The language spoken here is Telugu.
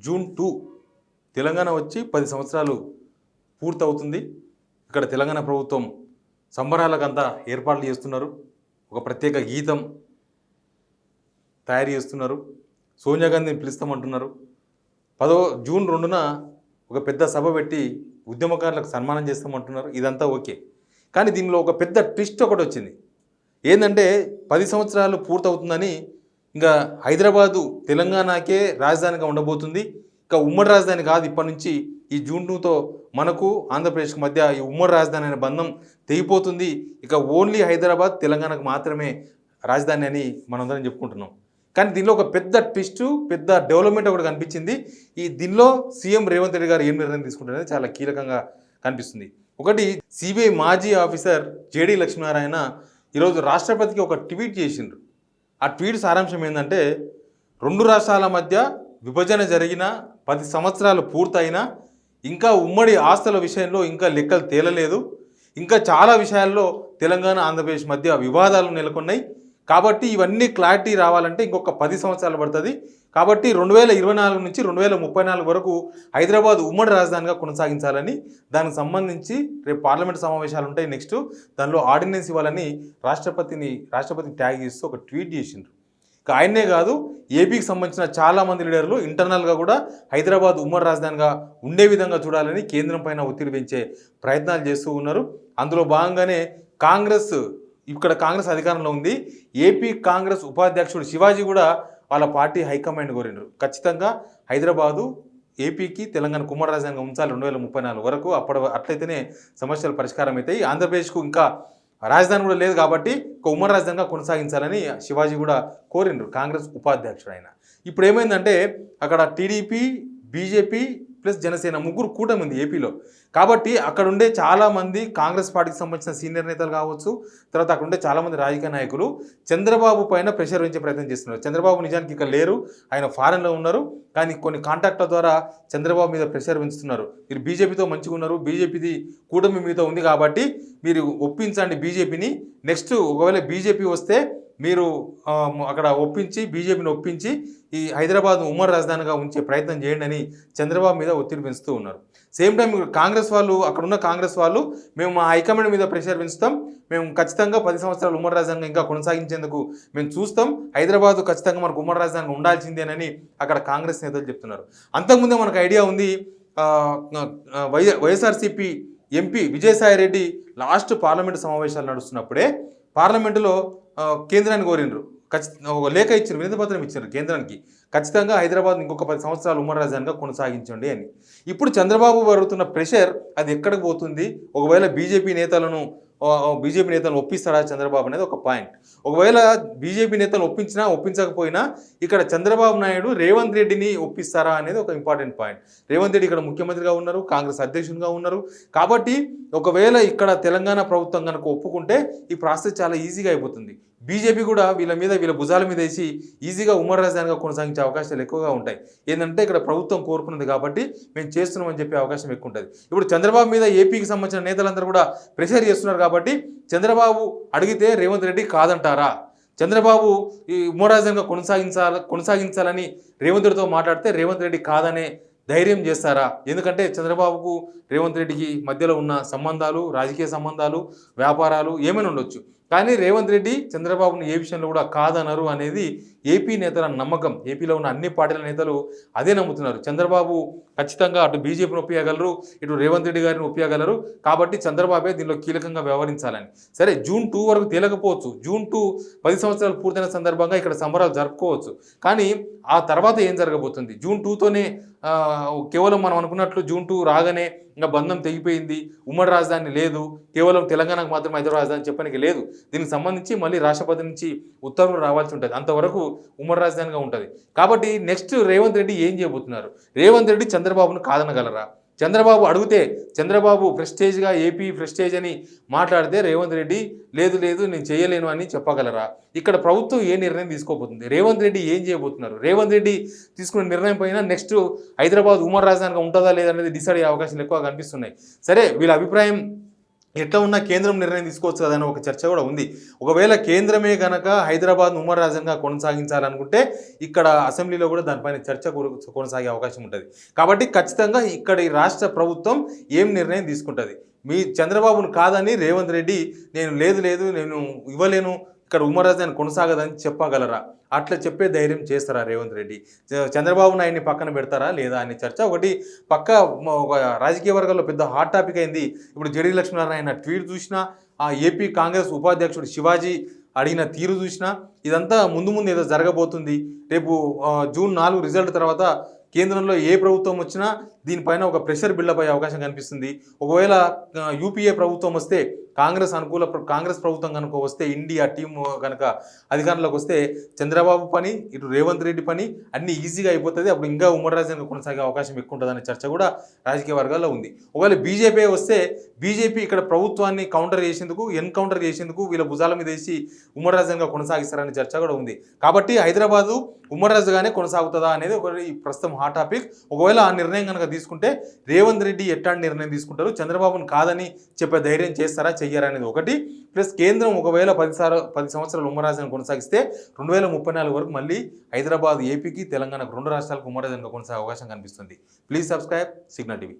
జూన్ 2 తెలంగాణ వచ్చి 10 సంవత్సరాలు పూర్తవుతుంది. ఇక్కడ తెలంగాణ ప్రభుత్వం సంబరాలకంతా ఏర్పాట్లు చేస్తున్నారు. ఒక ప్రత్యేక గీతం తయారు చేస్తున్నారు. సోనియా గాంధీని పిలుస్తామంటున్నారు. జూన్ 2న ఒక పెద్ద సభ పెట్టి ఉద్యమకారులకు సన్మానం చేస్తామంటున్నారు. ఇదంతా ఓకే, కానీ దీనిలో ఒక పెద్ద ట్విస్ట్ ఒకటి వచ్చింది. ఏంటంటే 10 సంవత్సరాలు పూర్తవుతుందని ఇంకా హైదరాబాదు తెలంగాణకే రాజధానిగా ఉండబోతుంది. ఇంకా ఉమ్మడి రాజధాని కాదు. ఇప్పటి నుంచి ఈ జూన్ 2తో మనకు ఆంధ్రప్రదేశ్కి మధ్య ఈ ఉమ్మడి రాజధాని అనే బంధం తెగిపోతుంది. ఇక ఓన్లీ హైదరాబాద్ తెలంగాణకు మాత్రమే రాజధాని అని మనందరం చెప్పుకుంటున్నాం. కానీ దీనిలో ఒక పెద్ద ట్విస్ట్, పెద్ద డెవలప్మెంట్ ఒకటి కనిపించింది. దీనిలో సీఎం రేవంత్ రెడ్డి గారు ఏం నిర్ణయం తీసుకుంటారనేది చాలా కీలకంగా కనిపిస్తుంది. ఒకటి, సిబిఐ మాజీ ఆఫీసర్ జేడీ లక్ష్మీనారాయణ ఈరోజు రాష్ట్రపతికి ఒక ట్వీట్ చేసిండ్రు. ఆ ట్వీట్ సారాంశం ఏంటంటే, 2 రాష్ట్రాల మధ్య విభజన జరిగిన 10 సంవత్సరాలు పూర్తయినా ఇంకా ఉమ్మడి ఆస్తుల విషయంలో ఇంకా లెక్కలు తేలలేదు. ఇంకా చాలా విషయాల్లో తెలంగాణ ఆంధ్రప్రదేశ్ మధ్య వివాదాలు నెలకొన్నాయి. కాబట్టి ఇవన్నీ క్లారిటీ రావాలంటే ఇంకొక 10 సంవత్సరాలు పడుతుంది. కాబట్టి 2024 నుంచి 2034 వరకు హైదరాబాద్ ఉమ్మడి రాజధానిగా కొనసాగించాలని, దానికి సంబంధించి రేపు పార్లమెంట్ సమావేశాలు ఉంటాయి. నెక్స్ట్ దానిలో ఆర్డినెన్స్ ఇవ్వాలని రాష్ట్రపతి ట్యాగ్ చేస్తూ ఒక ట్వీట్ చేసిండ్రు. ఇక ఆయనే కాదు, ఏపీకి సంబంధించిన చాలామంది లీడర్లు ఇంటర్నల్గా కూడా హైదరాబాద్ ఉమ్మడి రాజధానిగా ఉండే విధంగా చూడాలని కేంద్రం పైన ఒత్తిడి పెంచే ప్రయత్నాలు చేస్తూ ఉన్నారు. అందులో భాగంగానే ఇక్కడ కాంగ్రెస్ అధికారంలో ఉంది. ఏపీ కాంగ్రెస్ ఉపాధ్యక్షుడు శివాజీ కూడా వాళ్ళ పార్టీ హైకమాండ్ కోరిండ్రు. ఖచ్చితంగా హైదరాబాదు ఏపీకి తెలంగాణ ఉమ్మడి రాజధానిగా ఉంచాలి 2034 వరకు. అట్లయితేనే సమస్యలు పరిష్కారం అవుతాయి. ఆంధ్రప్రదేశ్కు ఇంకా రాజధాని కూడా లేదు కాబట్టి ఒక ఉమ్మడి రాజధానిగా కొనసాగించాలని శివాజీ కూడా కోరిండ్రు, కాంగ్రెస్ ఉపాధ్యక్షుడు ఆయన. ఇప్పుడు ఏమైందంటే అక్కడ టీడీపీ, బీజేపీ ప్లస్ జనసేన ముగ్గురు కూటమి ఉంది ఏపీలో. కాబట్టి అక్కడ ఉండే చాలామంది కాంగ్రెస్ పార్టీకి సంబంధించిన సీనియర్ నేతలు కావచ్చు, తర్వాత అక్కడ ఉండే చాలామంది రాజకీయ నాయకులు చంద్రబాబు పైన ప్రెషర్ పెంచే ప్రయత్నం చేస్తున్నారు. చంద్రబాబు నిజానికి ఇక్కడ లేరు, ఆయన ఫారెన్లో ఉన్నారు. కానీ కొన్ని కాంటాక్ట్ల ద్వారా చంద్రబాబు మీద ప్రెషర్ పెంచుతున్నారు. మీరు బీజేపీతో మంచిగా ఉన్నారు, బీజేపీది కూటమి మీతో ఉంది కాబట్టి మీరు ఒప్పించండి బీజేపీని. నెక్స్ట్ ఒకవేళ బీజేపీ వస్తే మీరు అక్కడ బీజేపీని ఒప్పించి ఈ హైదరాబాద్ ఉమ్మడి రాజధానిగా ఉంచే ప్రయత్నం చేయండి అని చంద్రబాబు మీద ఒత్తిడి పెంచుతూ ఉన్నారు. సేమ్ టైం కాంగ్రెస్ వాళ్ళు, అక్కడున్న కాంగ్రెస్ వాళ్ళు, మేము మా హైకమాండ్ మీద ప్రెషర్ పెంచుతాం, మేము ఖచ్చితంగా 10 సంవత్సరాలు ఉమ్మడి రాజధానిగా ఇంకా కొనసాగించేందుకు మేము చూస్తాం, హైదరాబాద్ ఖచ్చితంగా మనకు ఉమ్మడి రాజధానిగా ఉండాల్సిందేనని అక్కడ కాంగ్రెస్ నేతలు చెప్తున్నారు. అంతకుముందే మనకు ఐడియా ఉంది, YSRCP MP Vijayasai Reddy last parliament సమావేశాలు నడుస్తున్నప్పుడే పార్లమెంటులో కేంద్రాన్ని కోరిండ్రు, ఒక లేఖ ఇచ్చారు, వినతిపత్రం ఇచ్చారు కేంద్రానికి, ఖచ్చితంగా హైదరాబాద్ ఇంకొక 10 సంవత్సరాలు ఉమ్మడి రాజధానిగా కొనసాగించండి అని. ఇప్పుడు చంద్రబాబు పడుతున్న ప్రెషర్ అది ఎక్కడికి పోతుంది? ఒకవేళ బీజేపీ నేతలను ఒప్పిస్తాడా చంద్రబాబు అనేది ఒక పాయింట్. ఒకవేళ బీజేపీ నేతలను ఒప్పించినా ఒప్పించకపోయినా ఇక్కడ చంద్రబాబు నాయుడు రేవంత్ రెడ్డిని ఒప్పిస్తారా అనేది ఒక ఇంపార్టెంట్ పాయింట్. రేవంత్ రెడ్డి ఇక్కడ ముఖ్యమంత్రిగా ఉన్నారు, కాంగ్రెస్ అధ్యక్షునిగా ఉన్నారు. కాబట్టి ఒకవేళ ఇక్కడ తెలంగాణ ప్రభుత్వం కనుక ఒప్పుకుంటే ఈ ప్రాసెస్ చాలా ఈజీగా అయిపోతుంది. బీజేపీ కూడా వీళ్ళ భుజాల మీద వేసి ఈజీగా ఉమ్మడి రాజధానిగా కొనసాగించే అవకాశాలు ఎక్కువగా ఉంటాయి. ఏంటంటే ఇక్కడ ప్రభుత్వం కోరుకున్నది కాబట్టి మేము చేస్తున్నామని చెప్పే అవకాశం ఎక్కువ ఉంటుంది. ఇప్పుడు చంద్రబాబు మీద ఏపీకి సంబంధించిన నేతలందరూ కూడా ప్రెషర్ చేస్తున్నారు కాబట్టి చంద్రబాబు అడిగితే రేవంత్ రెడ్డి కాదంటారా? చంద్రబాబు ఈ ఉమ్మడి రాజధానిగా కొనసాగించాలని రేవంత్ రెడ్డితో మాట్లాడితే రేవంత్ రెడ్డి కాదనే ధైర్యం చేస్తారా? ఎందుకంటే చంద్రబాబుకు రేవంత్ రెడ్డికి మధ్యలో ఉన్న సంబంధాలు, రాజకీయ సంబంధాలు, వ్యాపారాలు ఏమైనా ఉండొచ్చు. కానీ రేవంత్ రెడ్డి చంద్రబాబును ఏ విషయంలో కూడా కాదనరు అనేది ఏపీ నేతల నమ్మకం. ఏపీలో ఉన్న అన్ని పార్టీల నేతలు అదే నమ్ముతున్నారు. చంద్రబాబు ఖచ్చితంగా అటు బీజేపీని ఒప్పియగలరు, ఇటు రేవంత్ రెడ్డి గారిని ఒప్పియగలరు. కాబట్టి చంద్రబాబే దీనిలో కీలకంగా వ్యవహరించాలని. సరే, జూన్ 2 వరకు తేలకపోవచ్చు. జూన్ 2 10 సంవత్సరాలు పూర్తయిన సందర్భంగా ఇక్కడ సంబరాలు జరుపుకోవచ్చు. కానీ ఆ తర్వాత ఏం జరగబోతుంది? జూన్ 2తోనే కేవలం మనం అనుకున్నట్లు జూన్ 2 రాగానే ఇంకా బంధం తెగిపోయింది, ఉమ్మడి రాజధాని లేదు, కేవలం తెలంగాణకు మాత్రమే హైదరాబాద్ రాజధాని చెప్పడానికి లేదు. దీనికి సంబంధించి మళ్ళీ రాష్ట్రపతి నుంచి ఉత్తర్వులు రావాల్సి ఉంటుంది. అంతవరకు ఉమ్మడి రాజధానిగా ఉంటుంది. కాబట్టి నెక్స్ట్ రేవంత్ రెడ్డి ఏం చేయబోతున్నారు? రేవంత్ రెడ్డి చంద్రబాబును కాదనగలరా? చంద్రబాబు అడిగితే చంద్రబాబు ప్రెస్టేజ్గా ఏపీ ప్రెస్టేజ్ అని మాట్లాడితే రేవంత్ రెడ్డి లేదు నేను చేయలేను అని చెప్పగలరా? ఇక్కడ ప్రభుత్వం ఏ నిర్ణయం తీసుకోబోతుంది? రేవంత్ రెడ్డి ఏం చేయబోతున్నారు? రేవంత్ రెడ్డి తీసుకున్న నిర్ణయం పైన నెక్స్ట్ హైదరాబాద్ ఉమ్మడి రాజధానిగా ఉంటుందా లేదనేది డిసైడ్ అయ్యే అవకాశాలు ఎక్కువ కనిపిస్తున్నాయి. సరే, వీళ్ళ అభిప్రాయం ఎట్లా ఉన్నా కేంద్రం నిర్ణయం తీసుకోవచ్చు కదా అని ఒక చర్చ కూడా ఉంది. ఒకవేళ కేంద్రమే కనుక హైదరాబాద్ ఉమ్మడి రాజ్యంగా కొనసాగించాలనుకుంటే ఇక్కడ అసెంబ్లీలో కూడా దానిపైన చర్చ కొనసాగే అవకాశం ఉంటుంది. కాబట్టి ఖచ్చితంగా ఇక్కడ ఈ రాష్ట్ర ప్రభుత్వం ఏం నిర్ణయం తీసుకుంటుంది. మీ చంద్రబాబును కాదని రేవంత్ రెడ్డి నేను ఇవ్వలేను, ఇక్కడ ఉమ్మడి రాజధాని కొనసాగదని చెప్పగలరా? అట్లా చెప్పే ధైర్యం చేస్తారా రేవంత్ రెడ్డి? చంద్రబాబు నాయుడిని పక్కన పెడతారా లేదా అనే చర్చ ఒకటి పక్క ఒక రాజకీయ వర్గాల్లో పెద్ద హాట్ టాపిక్ అయింది. ఇప్పుడు జడి లక్ష్మీనారాయణ ట్వీట్ చూసినా, ఆ ఏపీ కాంగ్రెస్ ఉపాధ్యక్షుడు శివాజీ అడిగిన తీరు చూసినా ఇదంతా ముందు ఏదో జరగబోతుంది. రేపు జూన్ 4 రిజల్ట్ తర్వాత కేంద్రంలో ఏ ప్రభుత్వం వచ్చినా దీనిపైన ఒక ప్రెషర్ బిల్డప్ అయ్యే అవకాశం కనిపిస్తుంది. ఒకవేళ యూపీఏ ప్రభుత్వం వస్తే కాంగ్రెస్ ప్రభుత్వం కనుక వస్తే ఇండియా టీం కనుక అధికారంలోకి వస్తే చంద్రబాబు పని ఇటు రేవంత్ రెడ్డి పని అన్నీ ఈజీగా అయిపోతుంది. అప్పుడు ఇంకా ఉమ్మడి రాజ్యాంగం కొనసాగే అవకాశం ఎక్కువ ఉంటుందనే చర్చ కూడా రాజకీయ వర్గాల్లో ఉంది. ఒకవేళ బీజేపీ వస్తే బీజేపీ ఇక్కడ ప్రభుత్వాన్ని ఎన్కౌంటర్ చేసేందుకు వీళ్ళ భుజాల మీద వేసి ఉమ్మడి రాజ్యాంగంగా కొనసాగిస్తారనే చర్చ కూడా ఉంది. కాబట్టి హైదరాబాదు ఉమ్మడి రాజుగానే కొనసాగుతుందా అనేది ఒకటి ప్రస్తుతం హాట్ టాపిక్. ఒకవేళ ఆ నిర్ణయం కనుక తీసుకుంటే రేవంత్ రెడ్డి ఎట్లాంటి నిర్ణయం తీసుకుంటారు, చంద్రబాబును కాదని చెప్పే ధైర్యం చేస్తారా చెయ్యరా అనేది ఒకటి. ప్లస్ కేంద్రం ఒకవేళ 10 సంవత్సరాలు ఉమ్మడి రాజధాని కొనసాగిస్తే 2034 వరకు మళ్ళీ హైదరాబాద్ ఏపీకి తెలంగాణకు 2 రాష్ట్రాలకు ఉమ్మడి రాజధానిగా కొనసాగే అవకాశం కనిపిస్తుంది. Please subscribe signal TV.